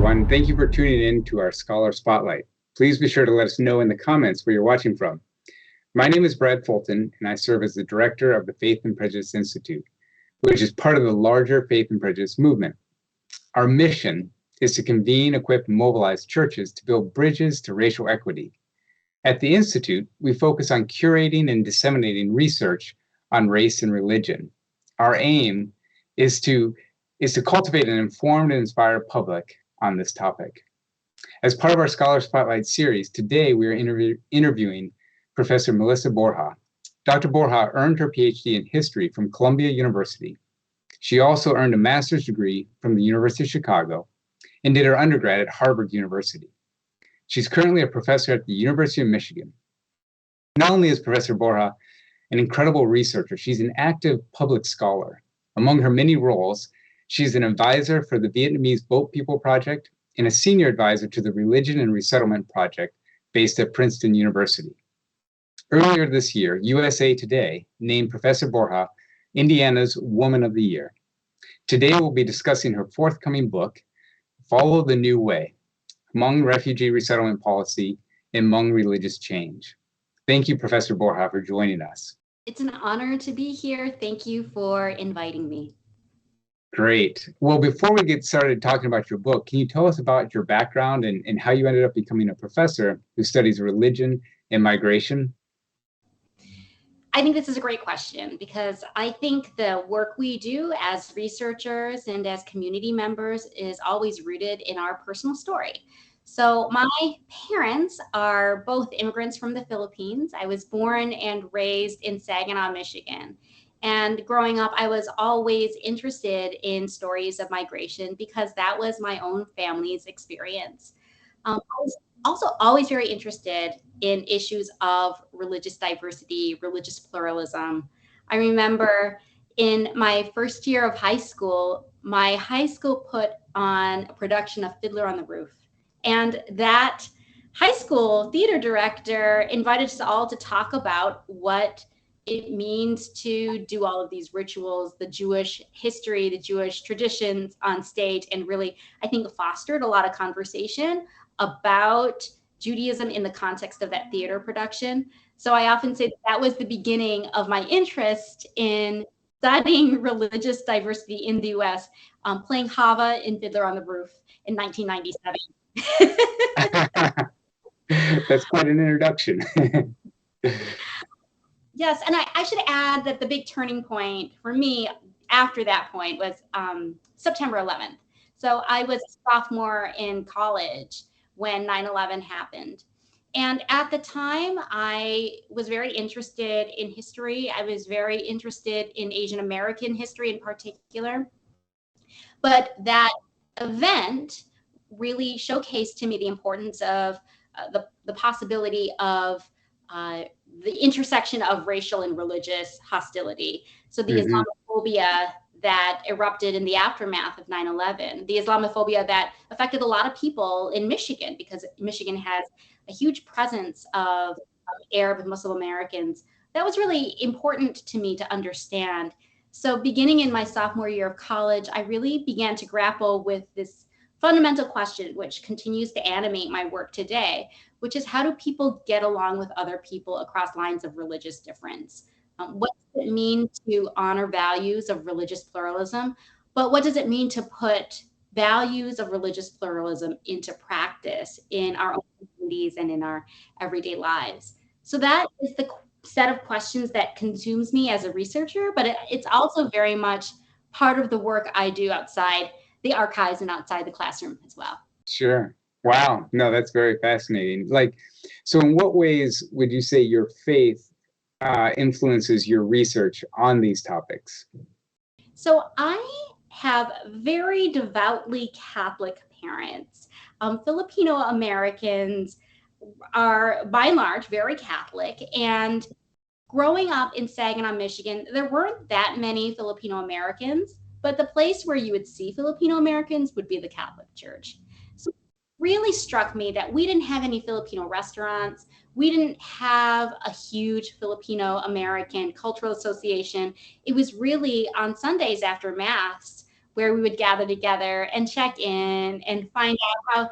everyone. Thank you for tuning in to our Scholar Spotlight. Please be sure to let us know in the comments where you're watching from. My name is Brad Fulton, and I serve as the director of the Faith and Prejudice Institute, which is part of the larger Faith and Prejudice movement. Our mission is to convene, equip, and mobilize churches to build bridges to racial equity. At the Institute, we focus on curating and disseminating research on race and religion. Our aim is to cultivate an informed and inspired public on this topic. As part of our Scholar Spotlight series, today we are interviewing Professor Melissa Borja. Dr. Borja earned her PhD in history from Columbia University. She also earned a master's degree from the University of Chicago and did her undergrad at Harvard University. She's currently a professor at the University of Michigan. Not only is Professor Borja an incredible researcher, she's an active public scholar. Among her many roles, she's an advisor for the Vietnamese Boat People Project and a senior advisor to the Religion and Resettlement Project based at Princeton University. Earlier this year, USA Today named Professor Borja Indiana's Woman of the Year. Today, we'll be discussing her forthcoming book, Follow the New Way, Hmong Refugee Resettlement Policy and Hmong Religious Change. Thank you, Professor Borja, for joining us. It's an honor to be here. Thank you for inviting me. Great. Well, before we get started talking about your book, can you tell us about your background and how you ended up becoming a professor who studies religion and migration? I think this is a great question because I think the work we do as researchers and as community members is always rooted in our personal story. So my parents are both immigrants from the Philippines. I was born and raised in Saginaw, Michigan. And growing up, I was always interested in stories of migration because that was my own family's experience. I was also always very interested in issues of religious diversity, religious pluralism. I remember in my first year of high school, my high school put on a production of Fiddler on the Roof. And that high school theater director invited us all to talk about what it means to do all of these rituals, the Jewish history, the Jewish traditions on stage, and really, I think, fostered a lot of conversation about Judaism in the context of that theater production. So I often say that was the beginning of my interest in studying religious diversity in the US, playing Hava in Fiddler on the Roof in 1997. That's quite an introduction. Yes, and I should add that the big turning point for me after that point was September 11th. So I was a sophomore in college when 9/11 happened. And at the time, I was very interested in history. I was very interested in Asian American history in particular. But that event really showcased to me the importance of the possibility of the intersection of racial and religious hostility. So the Islamophobia that erupted in the aftermath of 9/11, the Islamophobia that affected a lot of people in Michigan, because Michigan has a huge presence of Arab and Muslim Americans. That was really important to me to understand. So beginning in my sophomore year of college, I really began to grapple with this fundamental question, which continues to animate my work today, which is how do people get along with other people across lines of religious difference? What does it mean to honor values of religious pluralism? But what does it mean to put values of religious pluralism into practice in our own communities and in our everyday lives? So that is the set of questions that consumes me as a researcher, but it's also very much part of the work I do outside the archives and outside the classroom as well. Sure. Wow. No, that's very fascinating. So in what ways would you say your faith influences your research on these topics? So I have very devoutly Catholic parents. Filipino Americans are by and large very Catholic, and growing up in Saginaw, Michigan, there weren't that many Filipino Americans, but the place where you would see Filipino Americans would be the Catholic Church. So it really struck me that we didn't have any Filipino restaurants. We didn't have a huge Filipino American cultural association. It was really on Sundays after Mass where we would gather together and check in and find out how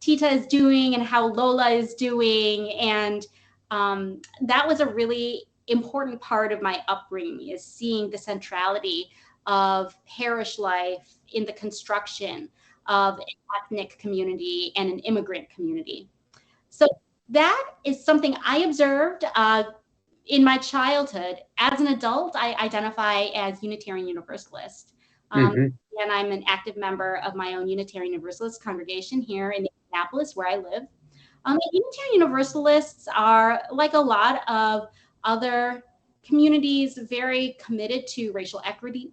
Tita is doing and how Lola is doing. And that was a really important part of my upbringing, is seeing the centrality of parish life in the construction of an ethnic community and an immigrant community. So that is something I observed in my childhood. As an adult, I identify as Unitarian Universalist. And I'm an active member of my own Unitarian Universalist congregation here in Indianapolis, where I live. Unitarian Universalists are, like a lot of other communities, very committed to racial equity,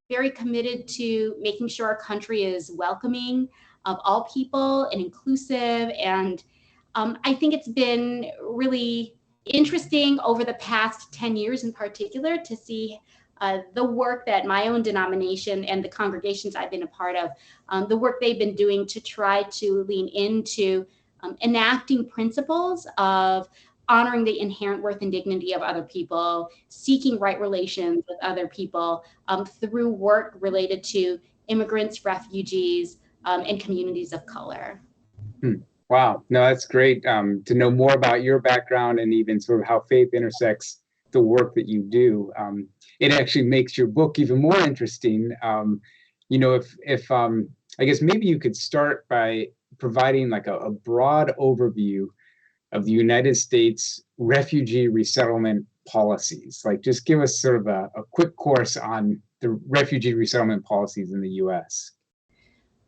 very committed to making sure our country is welcoming of all people and inclusive. And I think it's been really interesting over the past 10 years in particular to see the work that my own denomination and the congregations I've been a part of, the work they've been doing to try to lean into enacting principles of honoring the inherent worth and dignity of other people, seeking right relations with other people through work related to immigrants, refugees, and communities of color. Wow, no, that's great to know more about your background and even sort of how faith intersects the work that you do. It actually makes your book even more interesting. If I guess maybe you could start by providing like a broad overview of the United States refugee resettlement policies. Like, just give us sort of a quick course on the refugee resettlement policies in the U.S.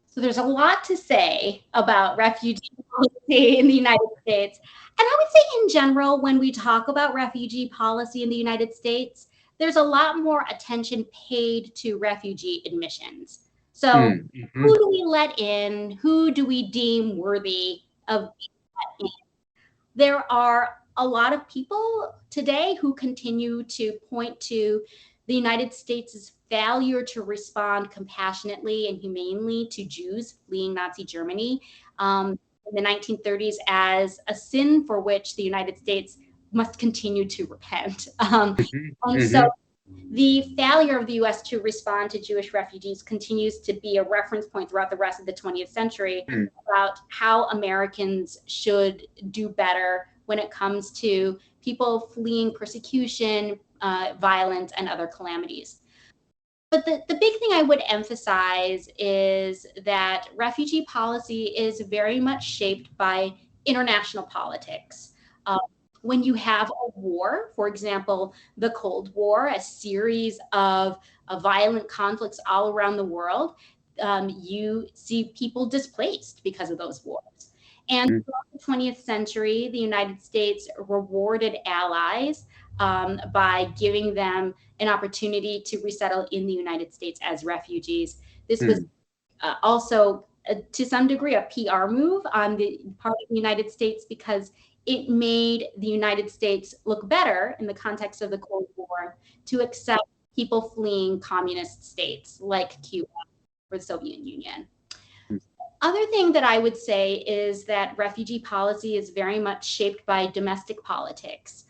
So there's a lot to say about refugee policy in the United States. And I would say in general, when we talk about refugee policy in the United States, there's a lot more attention paid to refugee admissions. So who do we let in? Who do we deem worthy of being let in? There are a lot of people today who continue to point to the United States' failure to respond compassionately and humanely to Jews fleeing Nazi Germany in the 1930s as a sin for which the United States must continue to repent. So the failure of the US to respond to Jewish refugees continues to be a reference point throughout the rest of the 20th century about how Americans should do better when it comes to people fleeing persecution, violence, and other calamities. But the big thing I would emphasize is that refugee policy is very much shaped by international politics. When you have a war, for example, the Cold War, a series of violent conflicts all around the world, you see people displaced because of those wars. And throughout the 20th century, the United States rewarded allies by giving them an opportunity to resettle in the United States as refugees. This was also, to some degree, a PR move on the part of the United States, because it made the United States look better in the context of the Cold War to accept people fleeing communist states like Cuba or the Soviet Union. Other thing that I would say is that refugee policy is very much shaped by domestic politics.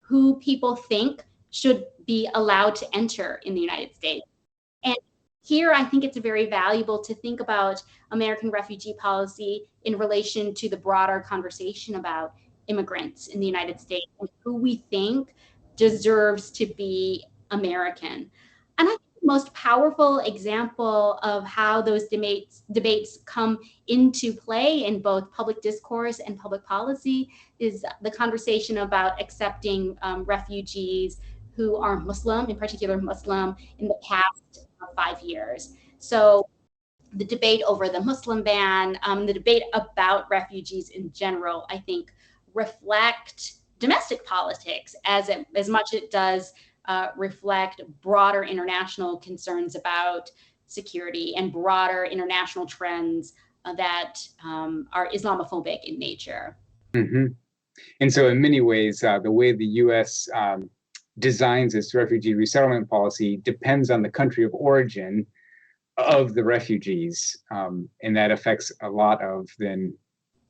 Who people think should be allowed to enter in the United States. And here, I think it's very valuable to think about American refugee policy in relation to the broader conversation about immigrants in the United States and who we think deserves to be American. And I think the most powerful example of how those debates come into play in both public discourse and public policy is the conversation about accepting refugees who are Muslim, in particular Muslim, in the past 5 years. So the debate over the Muslim ban, the debate about refugees in general, I think reflect domestic politics as much as it does reflect broader international concerns about security and broader international trends that are Islamophobic in nature. And so in many ways, the way the U.S. Designs its refugee resettlement policy depends on the country of origin of the refugees. And that affects a lot of then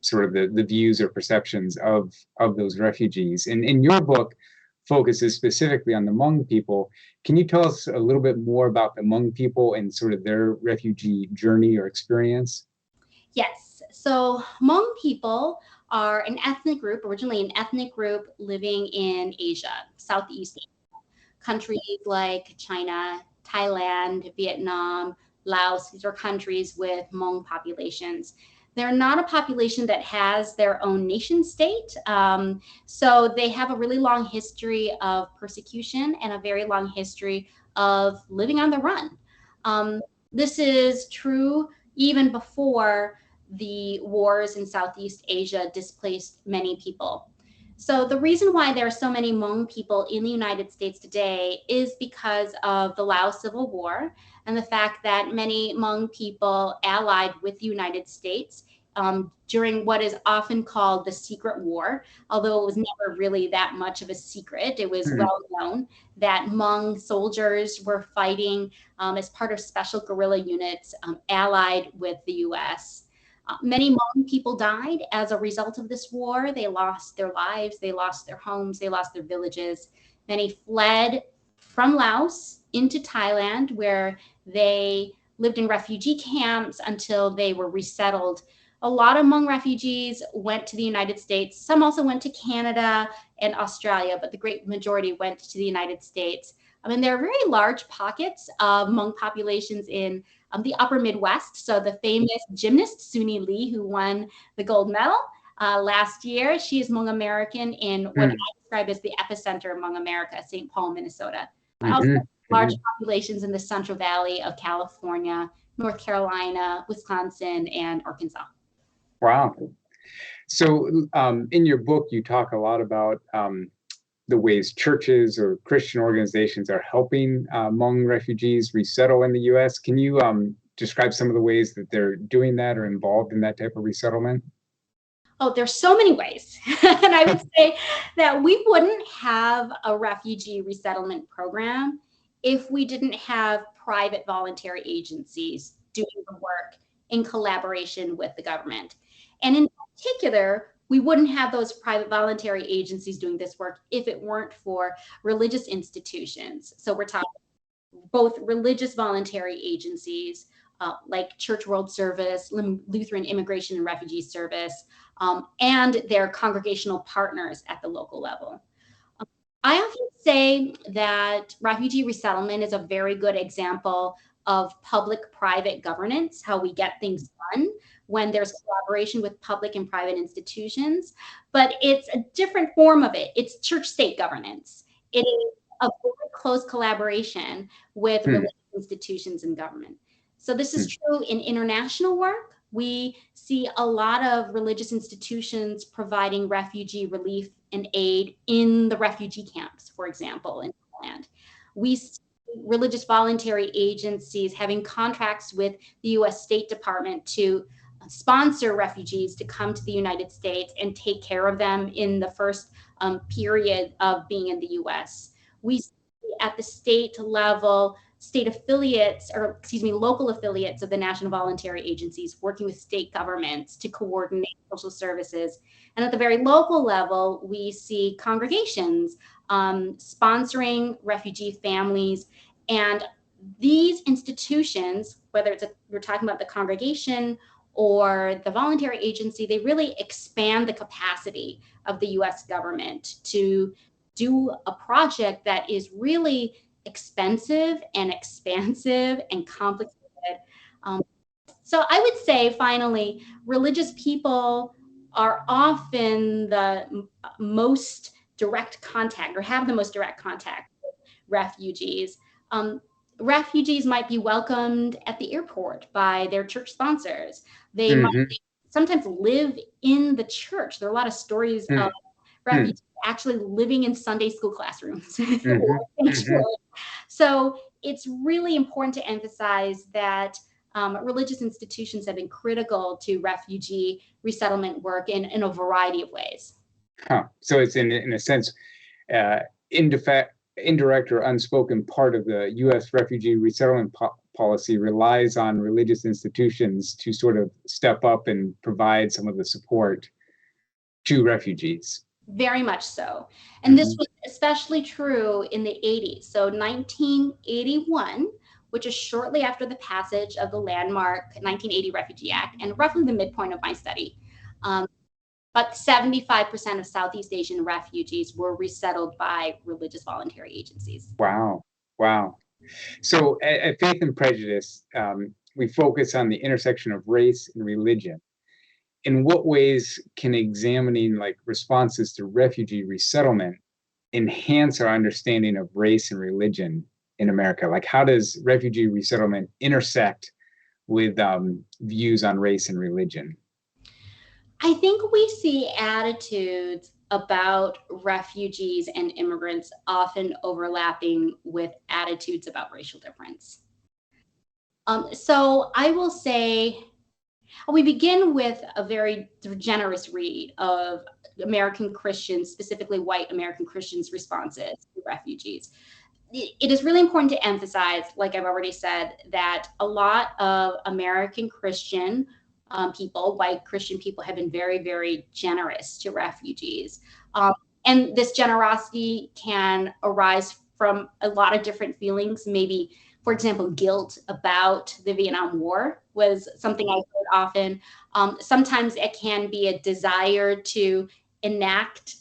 sort of the views or perceptions of those refugees. And in your book, focuses specifically on the Hmong people. Can you tell us a little bit more about the Hmong people and sort of their refugee journey or experience? Yes. So Hmong people are an ethnic group, originally an ethnic group living in Asia, Southeast Asia, countries like China, Thailand, Vietnam, Laos. These are countries with Hmong populations. They're not a population that has their own nation state. So they have a really long history of persecution and a very long history of living on the run. This is true even before the wars in Southeast Asia displaced many people. So the reason why there are so many Hmong people in the United States today is because of the Laos Civil War and the fact that many Hmong people allied with the United States during what is often called the Secret War, although it was never really that much of a secret. It was well known that Hmong soldiers were fighting as part of special guerrilla units allied with the US. Many Hmong people died as a result of this war. They lost their lives, they lost their homes, they lost their villages. Many fled from Laos into Thailand, where they lived in refugee camps until they were resettled. A lot of Hmong refugees went to the United States. Some also went to Canada and Australia, but the great majority went to the United States. I mean, there are very large pockets of Hmong populations in the upper Midwest. So the famous gymnast Suni Lee, who won the gold medal last year, she is Hmong American in what I describe as the epicenter of Hmong America, St. Paul, Minnesota. Also large populations in the Central Valley of California, North Carolina, Wisconsin, and Arkansas. Wow. So in your book, you talk a lot about the ways churches or Christian organizations are helping Hmong refugees resettle in the U.S. Can you describe some of the ways that they're doing that or involved in that type of resettlement? Oh, there's so many ways. And I would say that we wouldn't have a refugee resettlement program if we didn't have private voluntary agencies doing the work in collaboration with the government. And in particular, we wouldn't have those private voluntary agencies doing this work if it weren't for religious institutions. So we're talking both religious voluntary agencies like Church World Service, Lutheran Immigration and Refugee Service, and their congregational partners at the local level. I often say that refugee resettlement is a very good example of public-private governance, how we get things done when there's collaboration with public and private institutions, but it's a different form of it. It's church-state governance. It is a very close collaboration with religious institutions and government. So this is true in international work. We see a lot of religious institutions providing refugee relief and aid in the refugee camps, for example, in Thailand. We see religious voluntary agencies having contracts with the US State Department to sponsor refugees to come to the United States and take care of them in the first period of being in the US. We see at the state level, state affiliates, or excuse me, local affiliates of the national voluntary agencies working with state governments to coordinate social services. And at the very local level, we see congregations sponsoring refugee families. And these institutions, whether we're talking about the congregation or the voluntary agency, they really expand the capacity of the US government to do a project that is really expensive and expansive and complicated. So I would say, finally, religious people are often the most direct contact or have the most direct contact with refugees. Refugees might be welcomed at the airport by their church sponsors. They might sometimes live in the church. There are a lot of stories of refugees actually living in Sunday school classrooms. So it's really important to emphasize that religious institutions have been critical to refugee resettlement work in a variety of ways. So it's in a sense, indirect or unspoken part of the U.S. refugee resettlement policy relies on religious institutions to sort of step up and provide some of the support to refugees. Very much so. And this was especially true in the 80s. So 1981, which is shortly after the passage of the landmark 1980 Refugee Act, and roughly the midpoint of my study. But 75% of Southeast Asian refugees were resettled by religious voluntary agencies. Wow. Wow. So at Faith and Prejudice, we focus on the intersection of race and religion. In what ways can examining like responses to refugee resettlement enhance our understanding of race and religion in America? Like, how does refugee resettlement intersect with views on race and religion? I think we see attitudes about refugees and immigrants often overlapping with attitudes about racial difference. So I will say we begin with a very generous read of American Christians, specifically white American Christians' responses to refugees. It is really important to emphasize, like I've already said, that a lot of American Christian people, white Christian people, have been very, very generous to refugees. And this generosity can arise from a lot of different feelings. Maybe, for example, guilt about the Vietnam War was something I heard often. Sometimes it can be a desire to enact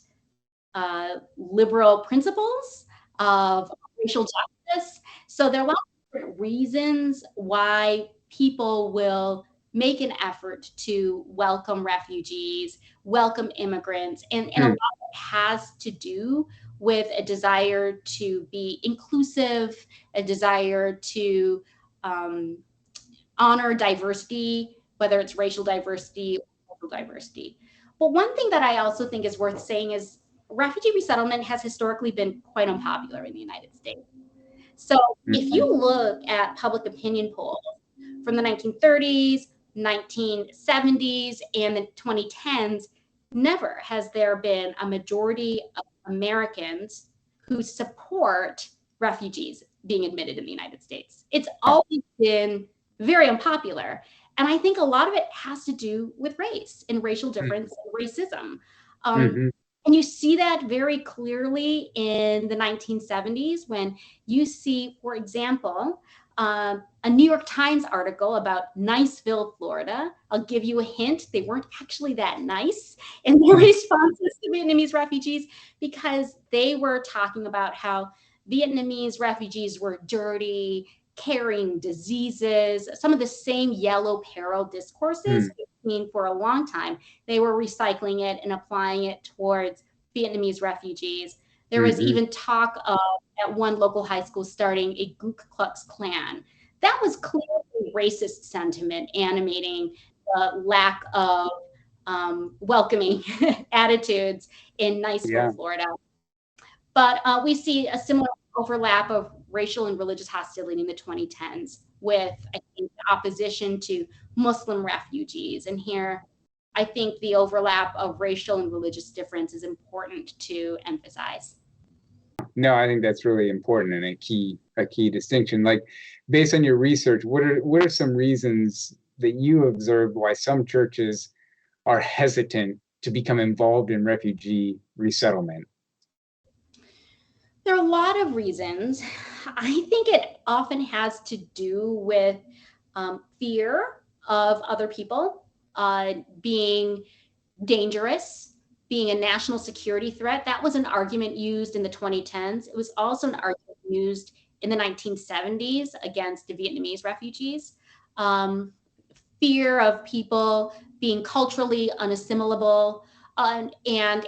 liberal principles of racial justice. So there are a lot of different reasons why people will make an effort to welcome refugees, welcome immigrants, and a lot of it has to do with a desire to be inclusive, a desire to honor diversity, whether it's racial diversity or cultural diversity. But one thing that I also think is worth saying is refugee resettlement has historically been quite unpopular in the United States. So if you look at public opinion polls from the 1930s, 1970s, and the 2010s, never has there been a majority of Americans who support refugees being admitted in the United States. It's always been very unpopular. And I think a lot of it has to do with race and racial difference and racism. And you see that very clearly in the 1970s when you see, for example, a New York Times article about Niceville, Florida. I'll give you a hint. They weren't actually that nice in their responses to Vietnamese refugees because they were talking about how Vietnamese refugees were dirty, carrying diseases, some of the same yellow peril discourses we've seen for a long time. They were recycling it and applying it towards Vietnamese refugees. There was even talk of at one local high school starting a Ku Klux Klan. That was clearly racist sentiment animating the lack of welcoming attitudes in Niceville, Florida. But we see a similar overlap of racial and religious hostility in the 2010s with, I think, opposition to Muslim refugees. And here, I think the overlap of racial and religious difference is important to emphasize. No, I think that's really important and a key distinction. Like, based on your research, what are some reasons that you observed why some churches are hesitant to become involved in refugee resettlement? There are a lot of reasons. I think it often has to do with fear of other people being dangerous, being a national security threat. That was an argument used in the 2010s. It was also an argument used in the 1970s against the Vietnamese refugees. Fear of people being culturally unassimilable, and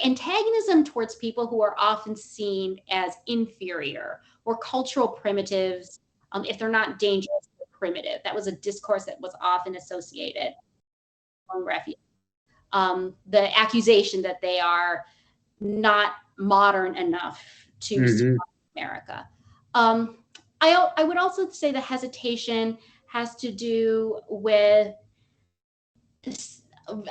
antagonism towards people who are often seen as inferior or cultural primitives. If they're not dangerous, they're primitive. That was a discourse that was often associated among refugees. The accusation that they are not modern enough to survive America. I would also say the hesitation has to do with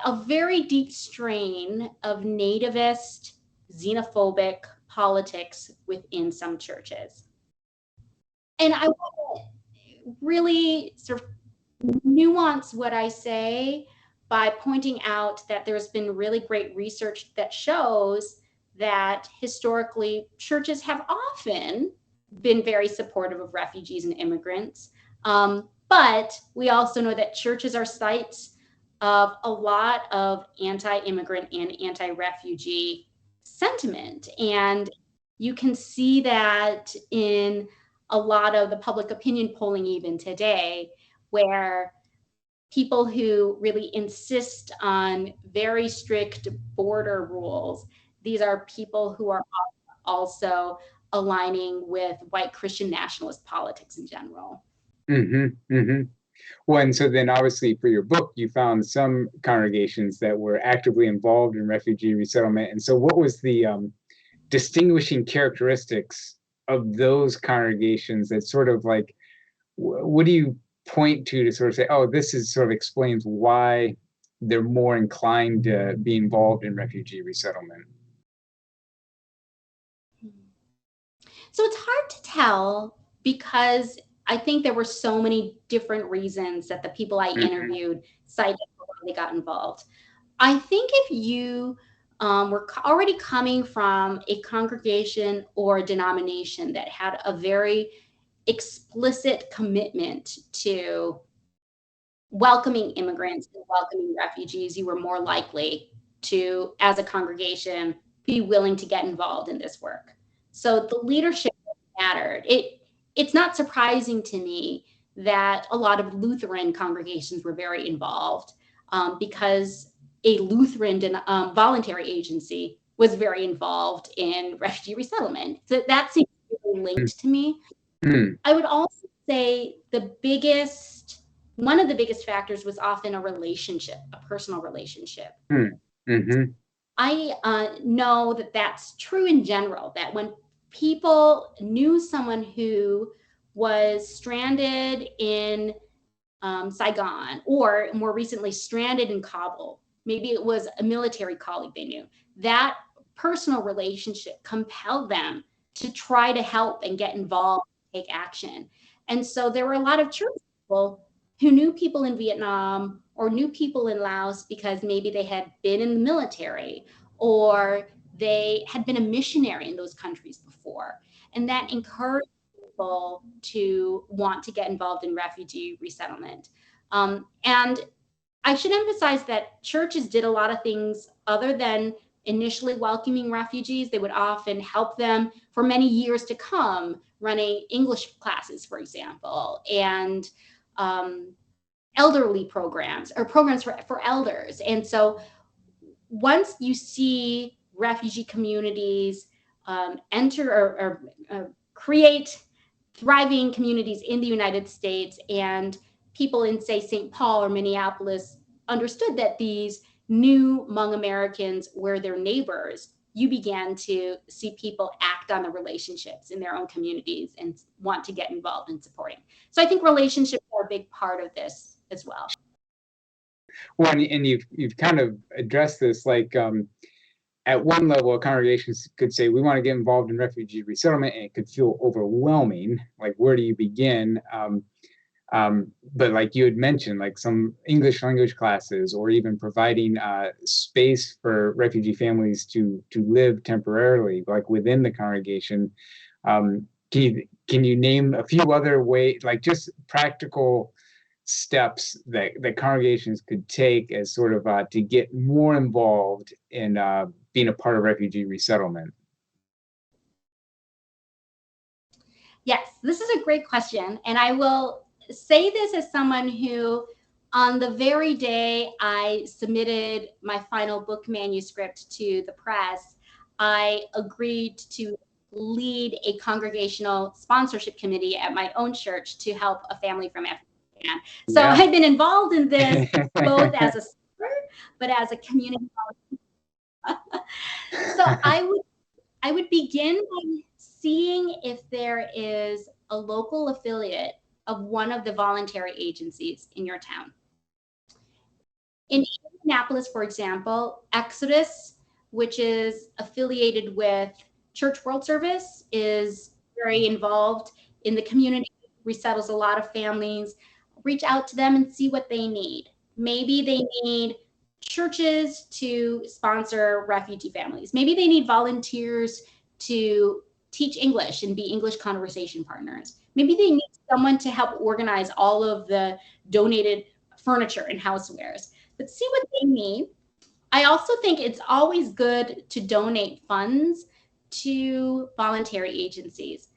a very deep strain of nativist, xenophobic politics within some churches. And I want to really sort of nuance what I say by pointing out that there's been really great research that shows that historically churches have often been very supportive of refugees and immigrants. But we also know that churches are sites of a lot of anti-immigrant and anti-refugee sentiment. And you can see that in a lot of the public opinion polling even today, where people who really insist on very strict border rules, these are people who are also aligning with white Christian nationalist politics in general. Mm-hmm, mm-hmm. Well, and so then obviously for your book, you found some congregations that were actively involved in refugee resettlement. And so what was the distinguishing characteristics of those congregations that sort of like, what do you point to sort of say, oh, this is sort of explains why they're more inclined to be involved in refugee resettlement? So it's hard to tell because I think there were so many different reasons that the people I interviewed cited for why they got involved. I think if you were already coming from a congregation or a denomination that had a very explicit commitment to welcoming immigrants and welcoming refugees, you were more likely to, as a congregation, be willing to get involved in this work. So the leadership mattered. It's not surprising to me that a lot of Lutheran congregations were very involved because a Lutheran voluntary agency was very involved in refugee resettlement. So that seems really linked to me. I would also say one of the biggest factors was often a relationship, a personal relationship. Mm-hmm. I know that that's true in general, that when people knew someone who was stranded in Saigon, or more recently stranded in Kabul, maybe it was a military colleague they knew, that personal relationship compelled them to try to help and get involved, take action. And so there were a lot of church people who knew people in Vietnam or knew people in Laos because maybe they had been in the military or they had been a missionary in those countries before. And that encouraged people to want to get involved in refugee resettlement. And I should emphasize that churches did a lot of things other than initially welcoming refugees. They would often help them for many years to come, running English classes, for example, and elderly programs or programs for elders. And so once you see refugee communities enter or create thriving communities in the United States, and people in, say, St. Paul or Minneapolis understood that these new Hmong Americans were their neighbors, you began to see people act on the relationships in their own communities and want to get involved in supporting. So I think relationships are a big part of this as well. Well, and you've kind of addressed this, like at one level, congregations could say, we want to get involved in refugee resettlement, and it could feel overwhelming. Like, where do you begin? But like you had mentioned, like some English language classes, or even providing space for refugee families to live temporarily, like within the congregation. Can you name a few other ways, like just practical steps that congregations could take as sort of to get more involved in being a part of refugee resettlement? Yes, this is a great question. And I will say this as someone who, on the very day I submitted my final book manuscript to the press, I agreed to lead a congregational sponsorship committee at my own church to help a family from Afghanistan. So yeah. I've been involved in this both as a speaker, but as a community. So I would begin by seeing if there is a local affiliate of one of the voluntary agencies in your town. In Indianapolis, for example, Exodus, which is affiliated with Church World Service, is very involved in the community, resettles a lot of families. Reach out to them and see what they need. Maybe they need churches to sponsor refugee families. Maybe they need volunteers to teach English and be English conversation partners. Maybe they need someone to help organize all of the donated furniture and housewares. But see what they need. I also think it's always good to donate funds to voluntary agencies.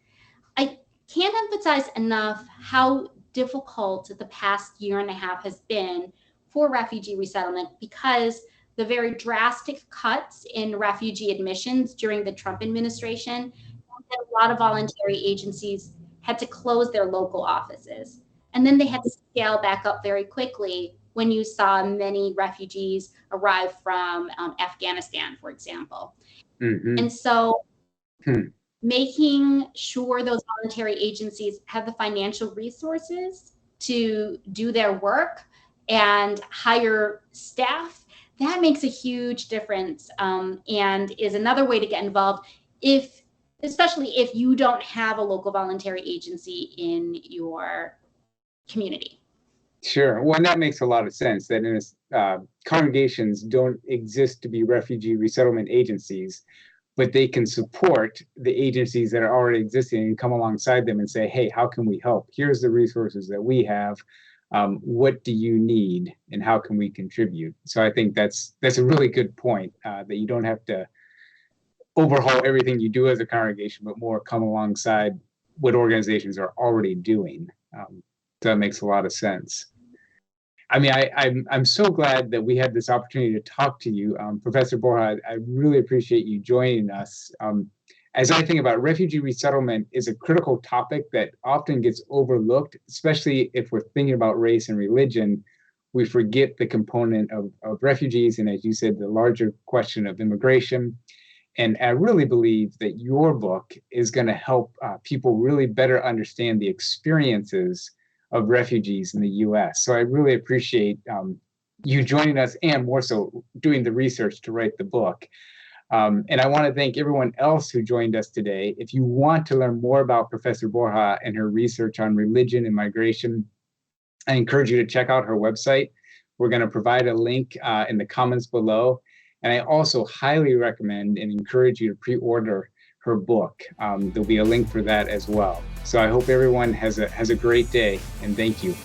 I can't emphasize enough how difficult the past year and a half has been for refugee resettlement because the very drastic cuts in refugee admissions during the Trump administration, a lot of voluntary agencies had to close their local offices. And then they had to scale back up very quickly when you saw many refugees arrive from Afghanistan, for example. Mm-hmm. And so making sure those voluntary agencies have the financial resources to do their work and hire staff, that makes a huge difference, and is another way to get involved, especially if you don't have a local voluntary agency in your community. Sure. Well, and that makes a lot of sense that congregations don't exist to be refugee resettlement agencies, but they can support the agencies that are already existing and come alongside them and say, hey, how can we help? Here's the resources that we have. What do you need and how can we contribute? So I think that's a really good point, that you don't have to overhaul everything you do as a congregation, but more come alongside what organizations are already doing. So that makes a lot of sense. I mean, I'm so glad that we had this opportunity to talk to you, Professor Borja. I really appreciate you joining us. As I think about refugee resettlement is a critical topic that often gets overlooked, especially if we're thinking about race and religion. We forget the component of refugees, and as you said, the larger question of immigration. And I really believe that your book is going to help people really better understand the experiences of refugees in the U.S. So I really appreciate you joining us and more so doing the research to write the book. And I want to thank everyone else who joined us today. If you want to learn more about Professor Borja and her research on religion and migration, I encourage you to check out her website. We're going to provide a link in the comments below. And I also highly recommend and encourage you to pre-order her book. There'll be a link for that as well. So I hope everyone has a great day, and thank you.